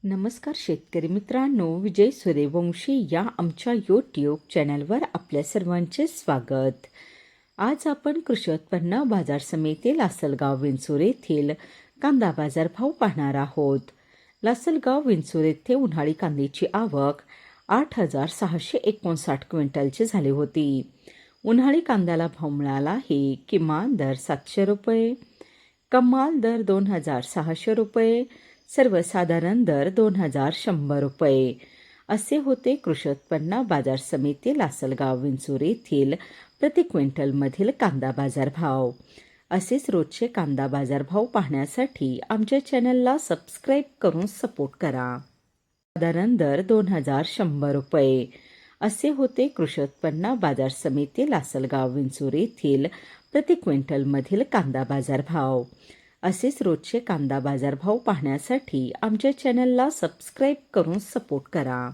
नमस्कार शेतकरी मित्रांनो, विजय सूर्यवंशी या आमच्या यूट्यूब चॅनलवर आपल्या सर्वांचे स्वागत. आज आपण कृषी उत्पन्न बाजार समिती लासलगाव विंचूर येथील कांदा बाजार भाव पाहणार आहोत. लासलगाव विंचूर येथे उन्हाळी कांद्याची आवक 8,659 क्विंटलची झाली होती. उन्हाळी कांद्याला भाव मिळाला आहे. किमान दर 700 रुपये, कमाल दर 2,600 रुपये, सर्वसाधारण दर 2,100 रुपये असे होते कृषी उत्पन्न बाजार समिती लासलगाव विंचूर येथील प्रति क्विंटलमधील कांदा बाजार भाव. असेच रोजचे कांदा बाजार भाव पाहण्यासाठी आमच्या चॅनलला सबस्क्राईब करून सपोर्ट करा. साधारण दर 2,100 रुपये असे होते कृषी उत्पन्न बाजार समिती लासलगाव विंचूर येथील प्रति क्विंटलमधील कांदा बाजार भाव. असेच रोजचे कांदा बाजार भाव पाहण्यासाठी आमच्या चॅनलला सबस्क्राईब करून सपोर्ट करा.